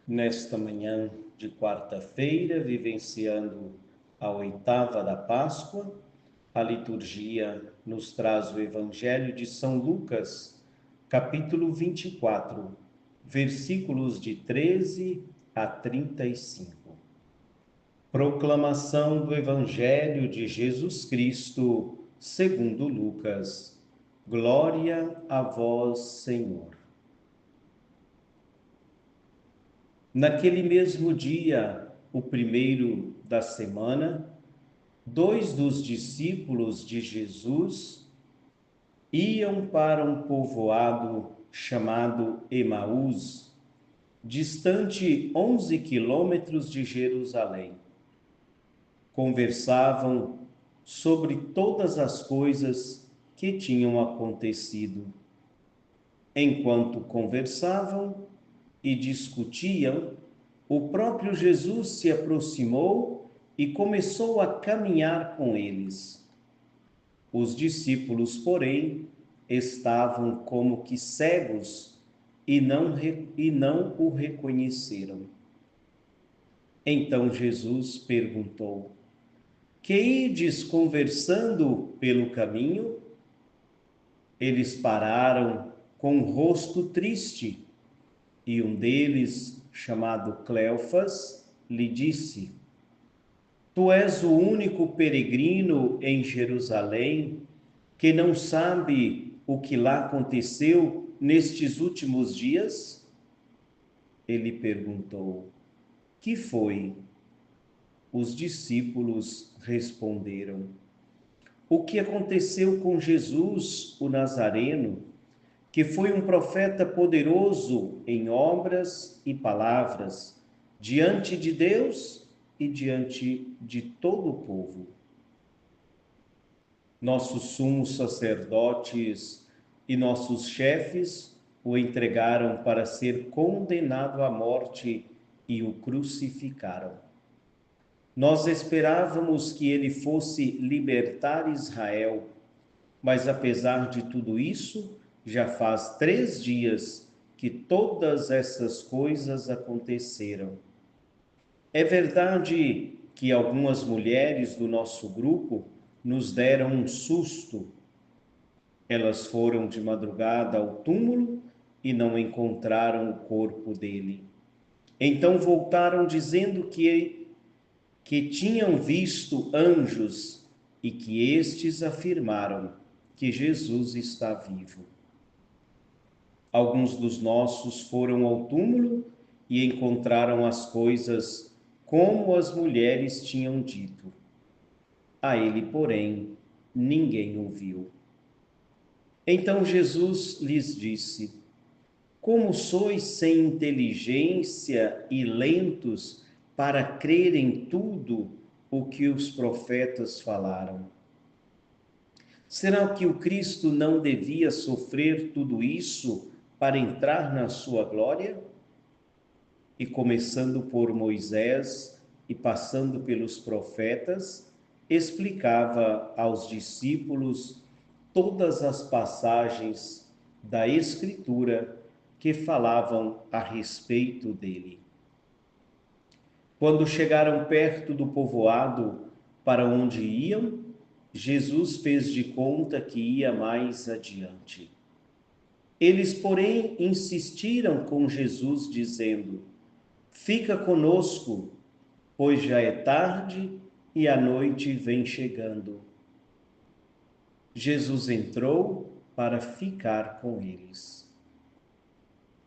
Nesta manhã de quarta-feira, vivenciando a oitava da Páscoa, a liturgia nos traz o Evangelho de São Lucas, capítulo 24, versículos de 13 a 35. Proclamação do Evangelho de Jesus Cristo, segundo Lucas. Glória a vós, Senhor. Naquele mesmo dia, o primeiro da semana, 2 dos discípulos de Jesus iam para um povoado chamado Emaús, distante 11 quilômetros de Jerusalém. Conversavam sobre todas as coisas que tinham acontecido. Enquanto conversavam e discutiam, o próprio Jesus se aproximou e começou a caminhar com eles. Os discípulos, porém, estavam como que cegos e não o reconheceram. Então Jesus perguntou: Que ides conversando pelo caminho? Eles pararam com o rosto triste. E um deles, chamado Cleofas, lhe disse: Tu és o único peregrino em Jerusalém que não sabe o que lá aconteceu nestes últimos dias? Ele perguntou: Que foi? Os discípulos responderam: O que aconteceu com Jesus, o Nazareno, que foi um profeta poderoso em obras e palavras, diante de Deus e diante de todo o povo. Nossos sumos sacerdotes e nossos chefes o entregaram para ser condenado à morte e o crucificaram. Nós esperávamos que ele fosse libertar Israel, mas apesar de tudo isso, já faz 3 dias que todas essas coisas aconteceram. É verdade que algumas mulheres do nosso grupo nos deram um susto. Elas foram de madrugada ao túmulo e não encontraram o corpo dele. Então voltaram dizendo que tinham visto anjos e que estes afirmaram que Jesus está vivo. Alguns dos nossos foram ao túmulo e encontraram as coisas como as mulheres tinham dito. A ele, porém, ninguém o viu. Então Jesus lhes disse: Como sois sem inteligência e lentos para crer em tudo o que os profetas falaram? Será que o Cristo não devia sofrer tudo isso para entrar na sua glória? E começando por Moisés e passando pelos profetas, explicava aos discípulos todas as passagens da Escritura que falavam a respeito dele. Quando chegaram perto do povoado para onde iam, Jesus fez de conta que ia mais adiante. Eles, porém, insistiram com Jesus, dizendo: Fica conosco, pois já é tarde e a noite vem chegando. Jesus entrou para ficar com eles.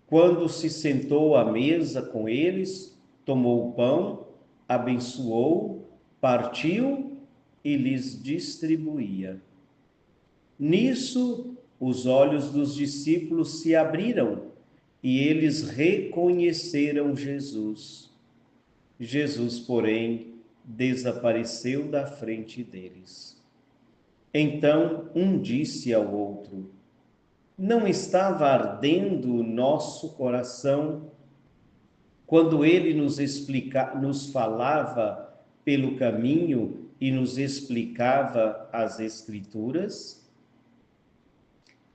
Quando se sentou à mesa com eles, tomou o pão, abençoou, partiu e lhes distribuía. Nisso, os olhos dos discípulos se abriram e eles reconheceram Jesus. Jesus, porém, desapareceu da frente deles. Então um disse ao outro: Não estava ardendo o nosso coração quando ele nos falava pelo caminho e nos explicava as Escrituras?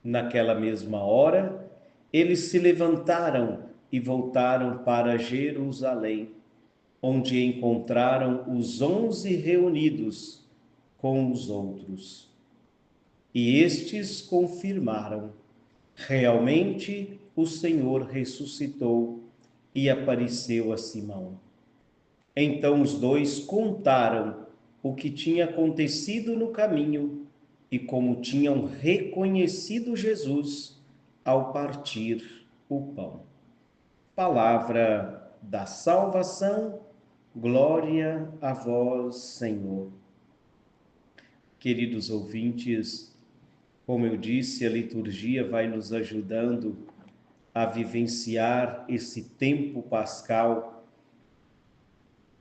Naquela mesma hora, eles se levantaram e voltaram para Jerusalém, onde encontraram os 11 reunidos com os outros. E estes confirmaram: realmente o Senhor ressuscitou e apareceu a Simão. Então os dois contaram o que tinha acontecido no caminho e como tinham reconhecido Jesus ao partir o pão. Palavra da salvação, glória a vós, Senhor. Queridos ouvintes, como eu disse, a liturgia vai nos ajudando a vivenciar esse tempo pascal,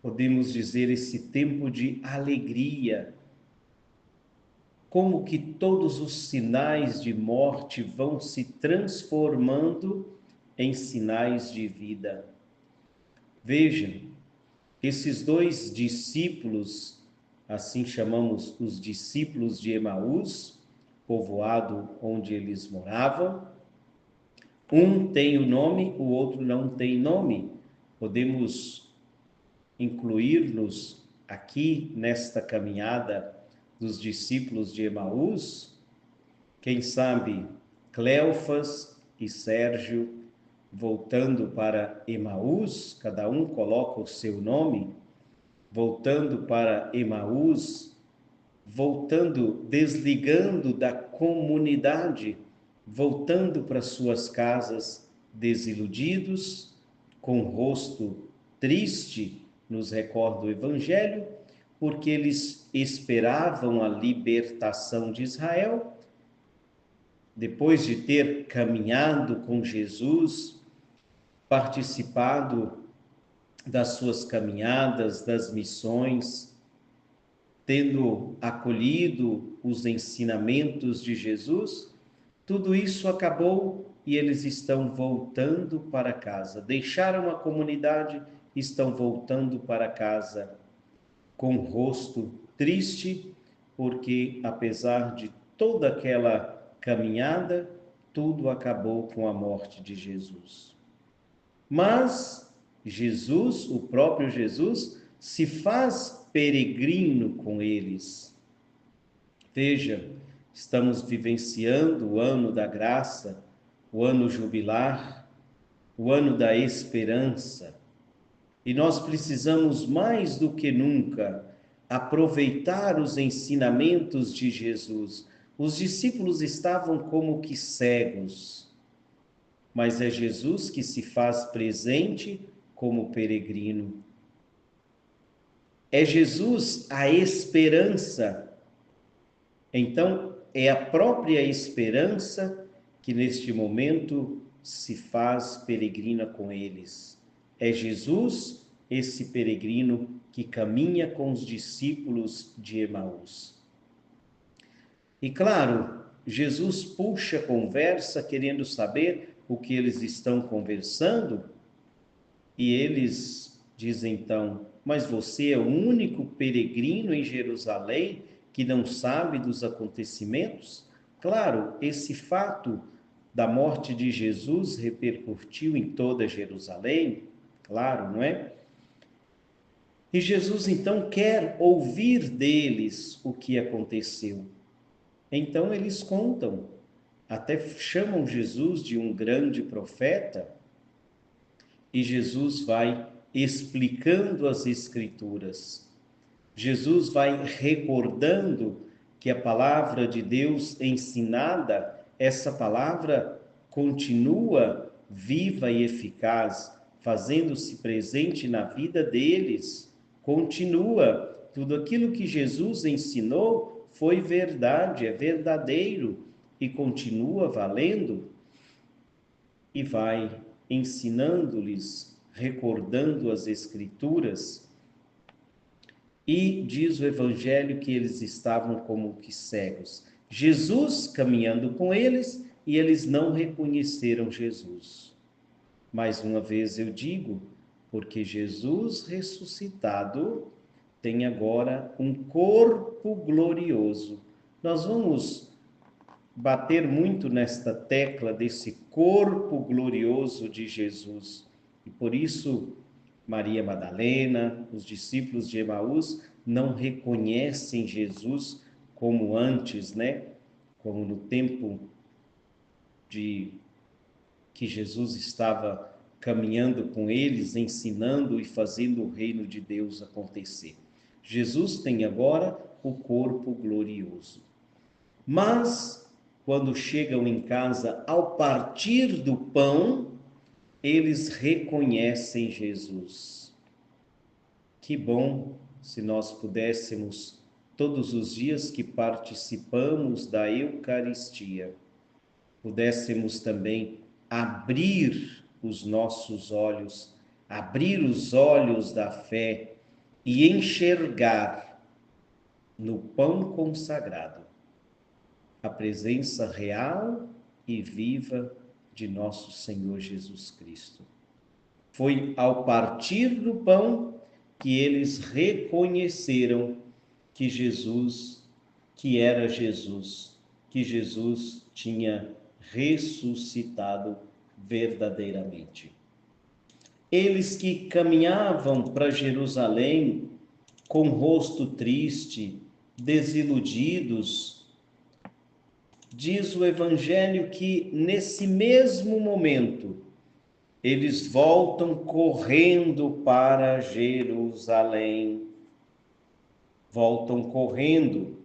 podemos dizer esse tempo de alegria, como que todos os sinais de morte vão se transformando em sinais de vida. Vejam, esses dois discípulos, assim chamamos os discípulos de Emaús, povoado onde eles moravam, um tem o nome, o outro não tem nome. Podemos incluir-nos aqui nesta caminhada dos discípulos de Emaús, quem sabe Cleofas e Sérgio voltando para Emaús, cada um coloca o seu nome, voltando para Emaús, voltando, desligando da comunidade, voltando para suas casas desiludidos, com o rosto triste, nos recorda o Evangelho, porque eles esperavam a libertação de Israel. Depois de ter caminhado com Jesus, participado das suas caminhadas, das missões, tendo acolhido os ensinamentos de Jesus, tudo isso acabou e eles estão voltando para casa. Deixaram a comunidade, estão voltando para casa com o rosto triste, porque apesar de toda aquela caminhada, tudo acabou com a morte de Jesus. Mas Jesus, o próprio Jesus, se faz peregrino com eles. Veja, estamos vivenciando o ano da graça, o ano jubilar, o ano da esperança. E nós precisamos mais do que nunca aproveitar os ensinamentos de Jesus. Os discípulos estavam como que cegos, mas é Jesus que se faz presente como peregrino. É Jesus a esperança. Então, é a própria esperança que neste momento se faz peregrina com eles. É Jesus, esse peregrino que caminha com os discípulos de Emaús. E claro, Jesus puxa a conversa querendo saber o que eles estão conversando, e eles dizem então: mas você é o único peregrino em Jerusalém que não sabe dos acontecimentos? Claro, esse fato da morte de Jesus repercutiu em toda Jerusalém, claro, não é? E Jesus então quer ouvir deles o que aconteceu. Então eles contam, até chamam Jesus de um grande profeta, e Jesus vai explicando as Escrituras. Jesus vai recordando que a palavra de Deus ensinada, essa palavra continua viva e eficaz, fazendo-se presente na vida deles. Continua. Tudo aquilo que Jesus ensinou foi verdade, é verdadeiro e continua valendo. E vai ensinando-lhes, recordando as Escrituras. E diz o Evangelho que eles estavam como que cegos. Jesus caminhando com eles e eles não reconheceram Jesus. Mais uma vez eu digo, porque Jesus ressuscitado tem agora um corpo glorioso. Nós vamos bater muito nesta tecla desse corpo glorioso de Jesus. E por isso, Maria Madalena, os discípulos de Emaús, não reconhecem Jesus como antes, né? Como no tempo de que Jesus estava caminhando com eles, ensinando e fazendo o reino de Deus acontecer. Jesus tem agora o corpo glorioso. Mas, quando chegam em casa, ao partir do pão, eles reconhecem Jesus. Que bom se nós pudéssemos, todos os dias que participamos da Eucaristia, pudéssemos também abrir os nossos olhos, abrir os olhos da fé e enxergar no pão consagrado a presença real e viva de nosso Senhor Jesus Cristo. Foi ao partir do pão que eles reconheceram que Jesus, que era Jesus, que Jesus tinha ressuscitado verdadeiramente. Eles que caminhavam para Jerusalém com rosto triste, desiludidos, diz o Evangelho que nesse mesmo momento eles voltam correndo para Jerusalém. Voltam correndo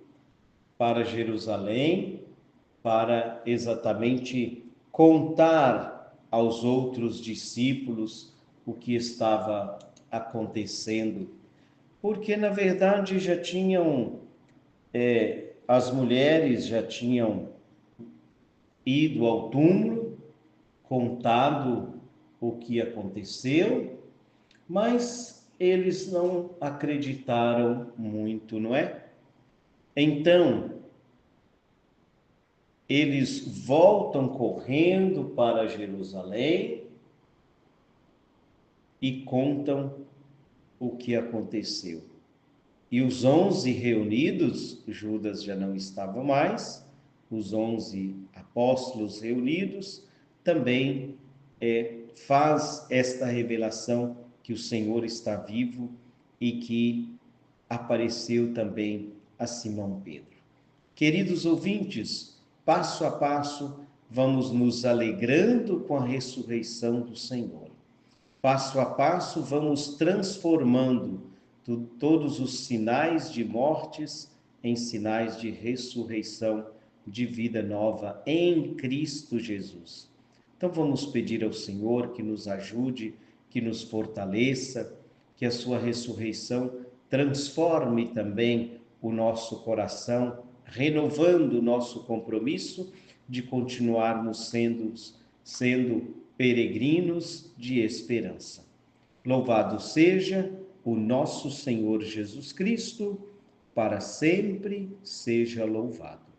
para Jerusalém para exatamente contar aos outros discípulos o que estava acontecendo. Porque, na verdade, já tinham, as mulheres já tinham ido ao túmulo, contado o que aconteceu, mas eles não acreditaram muito, não é? Então, eles voltam correndo para Jerusalém e contam o que aconteceu. E os 11 reunidos, Judas já não estava mais, os 11 apóstolos reunidos, também faz esta revelação que o Senhor está vivo e que apareceu também a Simão Pedro. Queridos ouvintes, passo a passo, vamos nos alegrando com a ressurreição do Senhor. Passo a passo, vamos transformando todos os sinais de mortes em sinais de ressurreição, de vida nova em Cristo Jesus. Então vamos pedir ao Senhor que nos ajude, que nos fortaleça, que a sua ressurreição transforme também o nosso coração, renovando o nosso compromisso de continuarmos sendo peregrinos de esperança. Louvado seja o nosso Senhor Jesus Cristo, para sempre seja louvado.